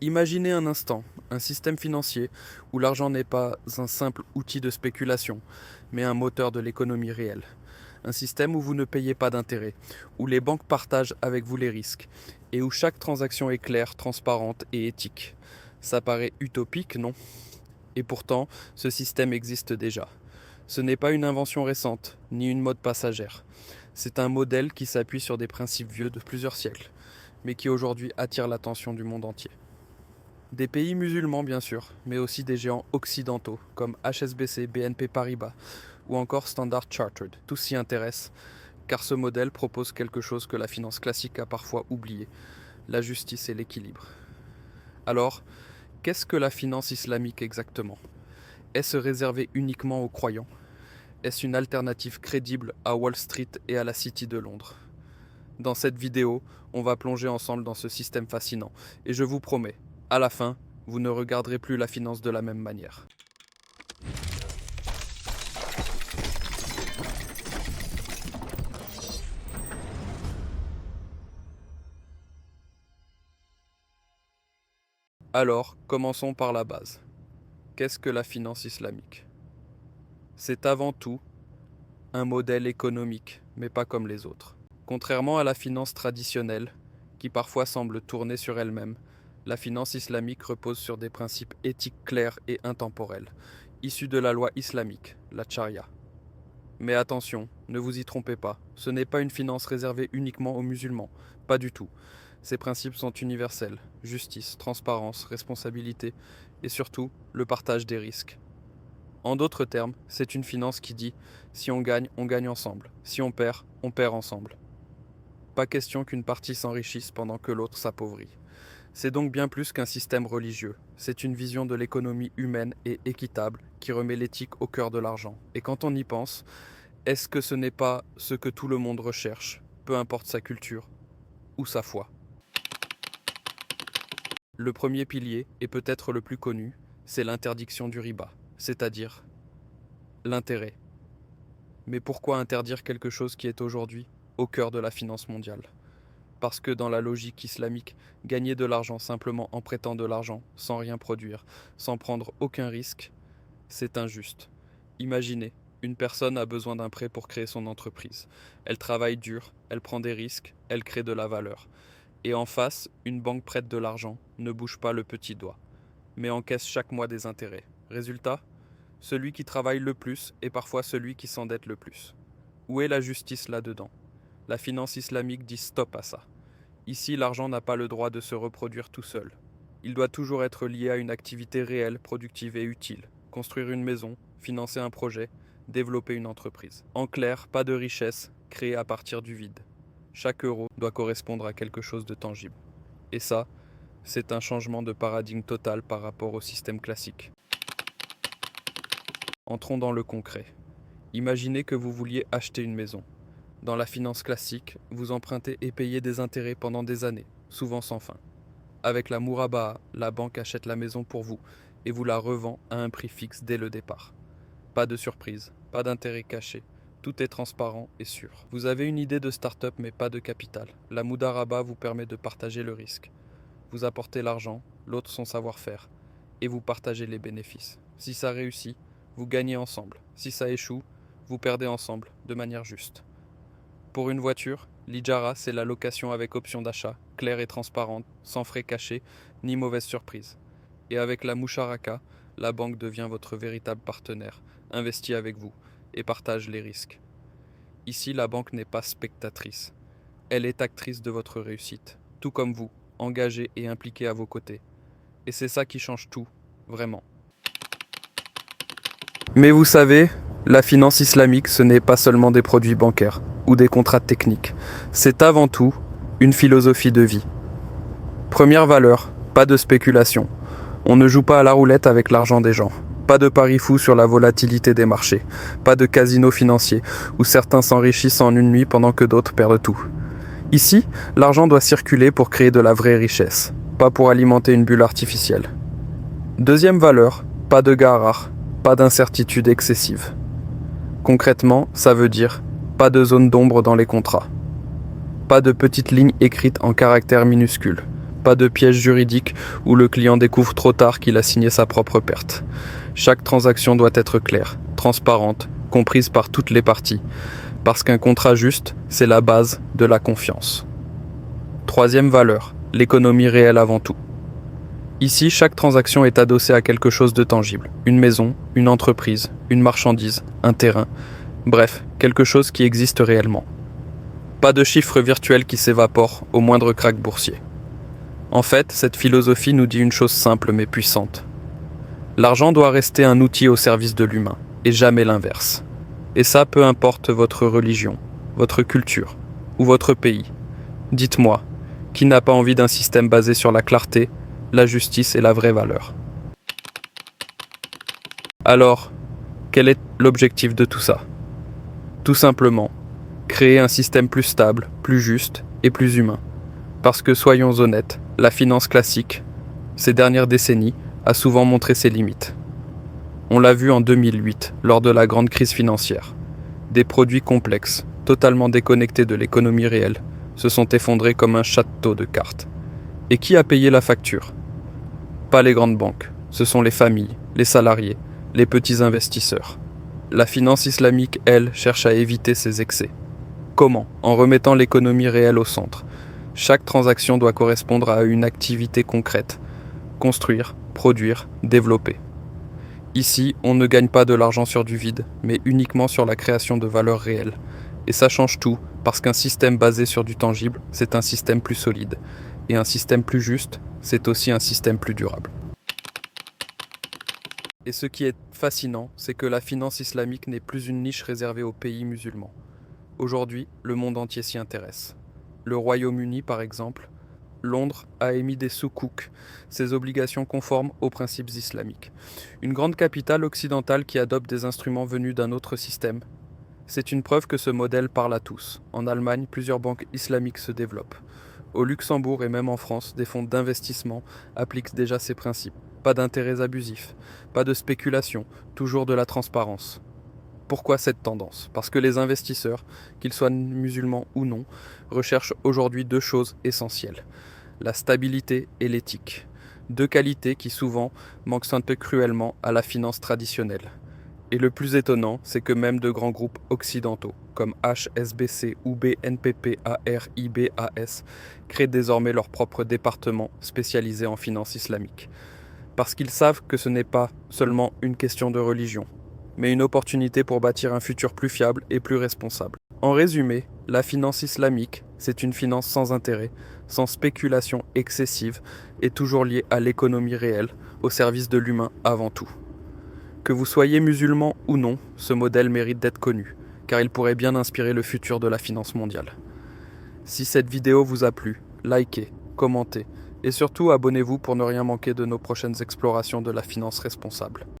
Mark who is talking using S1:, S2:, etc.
S1: Imaginez un instant un système financier où l'argent n'est pas un simple outil de spéculation, mais un moteur de l'économie réelle. Un système où vous ne payez pas d'intérêt, où les banques partagent avec vous les risques, et où chaque transaction est claire, transparente et éthique. Ça paraît utopique, non? Et pourtant, ce système existe déjà. Ce n'est pas une invention récente, ni une mode passagère. C'est un modèle qui s'appuie sur des principes vieux de plusieurs siècles, mais qui aujourd'hui attire l'attention du monde entier. Des pays musulmans bien sûr, mais aussi des géants occidentaux comme HSBC, BNP Paribas ou encore Standard Chartered. Tous s'y intéressent car ce modèle propose quelque chose que la finance classique a parfois oublié, la justice et l'équilibre. Alors, qu'est-ce que la finance islamique exactement? Est-ce réservé uniquement aux croyants? Est-ce une alternative crédible à Wall Street et à la City de Londres? Dans cette vidéo, on va plonger ensemble dans ce système fascinant et je vous promets, à la fin, vous ne regarderez plus la finance de la même manière. Alors, commençons par la base. Qu'est-ce que la finance islamique? C'est avant tout un modèle économique, mais pas comme les autres. Contrairement à la finance traditionnelle, qui parfois semble tourner sur elle-même, la finance islamique repose sur des principes éthiques clairs et intemporels, issus de la loi islamique, la charia. Mais attention, ne vous y trompez pas, ce n'est pas une finance réservée uniquement aux musulmans, pas du tout. Ces principes sont universels, justice, transparence, responsabilité et surtout le partage des risques. En d'autres termes, c'est une finance qui dit si on gagne ensemble, si on perd ensemble. Pas question qu'une partie s'enrichisse pendant que l'autre s'appauvrit. C'est donc bien plus qu'un système religieux, c'est une vision de l'économie humaine et équitable qui remet l'éthique au cœur de l'argent. Et quand on y pense, est-ce que ce n'est pas ce que tout le monde recherche, peu importe sa culture ou sa foi? Le premier pilier, et peut-être le plus connu, c'est l'interdiction du riba, c'est-à-dire l'intérêt. Mais pourquoi interdire quelque chose qui est aujourd'hui au cœur de la finance mondiale? Parce que dans la logique islamique, gagner de l'argent simplement en prêtant de l'argent, sans rien produire, sans prendre aucun risque, c'est injuste. Imaginez, une personne a besoin d'un prêt pour créer son entreprise. Elle travaille dur, elle prend des risques, elle crée de la valeur. Et en face, une banque prête de l'argent, ne bouge pas le petit doigt, mais encaisse chaque mois des intérêts. Résultat? Celui qui travaille le plus est parfois celui qui s'endette le plus. Où est la justice là-dedans? La finance islamique dit stop à ça. Ici, l'argent n'a pas le droit de se reproduire tout seul. Il doit toujours être lié à une activité réelle, productive et utile. Construire une maison, financer un projet, développer une entreprise. En clair, pas de richesse créée à partir du vide. Chaque euro doit correspondre à quelque chose de tangible. Et ça, c'est un changement de paradigme total par rapport au système classique. Entrons dans le concret. Imaginez que vous vouliez acheter une maison. Dans la finance classique, vous empruntez et payez des intérêts pendant des années, souvent sans fin. Avec la Murabaha, la banque achète la maison pour vous et vous la revend à un prix fixe dès le départ. Pas de surprise, pas d'intérêt caché, tout est transparent et sûr. Vous avez une idée de start-up mais pas de capital. La Mudaraba vous permet de partager le risque. Vous apportez l'argent, l'autre son savoir-faire, et vous partagez les bénéfices. Si ça réussit, vous gagnez ensemble. Si ça échoue, vous perdez ensemble, de manière juste. Pour une voiture, l'Ijara, c'est la location avec option d'achat, claire et transparente, sans frais cachés, ni mauvaise surprise. Et avec la Musharaka, la banque devient votre véritable partenaire, investit avec vous, et partage les risques. Ici, la banque n'est pas spectatrice. Elle est actrice de votre réussite, tout comme vous, engagée et impliquée à vos côtés. Et c'est ça qui change tout, vraiment. Mais vous savez, la finance islamique, ce n'est pas seulement des produits bancaires ou des contrats techniques. C'est avant tout une philosophie de vie. Première valeur, pas de spéculation. On ne joue pas à la roulette avec l'argent des gens. Pas de paris fous sur la volatilité des marchés. Pas de casino financier où certains s'enrichissent en une nuit pendant que d'autres perdent tout. Ici, l'argent doit circuler pour créer de la vraie richesse, pas pour alimenter une bulle artificielle. Deuxième valeur, pas de gares, pas d'incertitude excessive. Concrètement, ça veut dire pas de zone d'ombre dans les contrats. Pas de petites lignes écrites en caractères minuscules. Pas de piège juridique où le client découvre trop tard qu'il a signé sa propre perte. Chaque transaction doit être claire, transparente, comprise par toutes les parties, parce qu'un contrat juste, c'est la base de la confiance. Troisième valeur, l'économie réelle avant tout. Ici, chaque transaction est adossée à quelque chose de tangible. Une maison, une entreprise, une marchandise, un terrain. Bref, quelque chose qui existe réellement. Pas de chiffres virtuels qui s'évaporent au moindre krach boursier. En fait, cette philosophie nous dit une chose simple mais puissante. L'argent doit rester un outil au service de l'humain, et jamais l'inverse. Et ça, peu importe votre religion, votre culture ou votre pays. Dites-moi, qui n'a pas envie d'un système basé sur la clarté, la justice et la vraie valeur? Alors, quel est l'objectif de tout ça? Tout simplement, créer un système plus stable, plus juste et plus humain. Parce que soyons honnêtes, la finance classique, ces dernières décennies, a souvent montré ses limites. On l'a vu en 2008, lors de la grande crise financière. Des produits complexes, totalement déconnectés de l'économie réelle, se sont effondrés comme un château de cartes. Et qui a payé la facture? Pas les grandes banques, ce sont les familles, les salariés, les petits investisseurs. La finance islamique, elle, cherche à éviter ces excès. Comment? En remettant l'économie réelle au centre. Chaque transaction doit correspondre à une activité concrète. Construire, produire, développer. Ici, on ne gagne pas de l'argent sur du vide, mais uniquement sur la création de valeur réelle. Et ça change tout, parce qu'un système basé sur du tangible, c'est un système plus solide. Et un système plus juste, c'est aussi un système plus durable. Et ce qui est fascinant, c'est que la finance islamique n'est plus une niche réservée aux pays musulmans. Aujourd'hui, le monde entier s'y intéresse. Le Royaume-Uni, par exemple, Londres a émis des soukouk, ses obligations conformes aux principes islamiques. Une grande capitale occidentale qui adopte des instruments venus d'un autre système. C'est une preuve que ce modèle parle à tous. En Allemagne, plusieurs banques islamiques se développent. Au Luxembourg et même en France, des fonds d'investissement appliquent déjà ces principes. Pas d'intérêts abusifs, pas de spéculation, toujours de la transparence. Pourquoi cette tendance? Parce que les investisseurs, qu'ils soient musulmans ou non, recherchent aujourd'hui deux choses essentielles: la stabilité et l'éthique. Deux qualités qui souvent manquent un peu cruellement à la finance traditionnelle. Et le plus étonnant, c'est que même de grands groupes occidentaux, comme HSBC ou BNP Paribas, créent désormais leur propre département spécialisé en finance islamique. Parce qu'ils savent que ce n'est pas seulement une question de religion, mais une opportunité pour bâtir un futur plus fiable et plus responsable. En résumé, la finance islamique, c'est une finance sans intérêt, sans spéculation excessive et toujours liée à l'économie réelle, au service de l'humain avant tout. Que vous soyez musulman ou non, ce modèle mérite d'être connu, car il pourrait bien inspirer le futur de la finance mondiale. Si cette vidéo vous a plu, likez, commentez, et surtout abonnez-vous pour ne rien manquer de nos prochaines explorations de la finance responsable.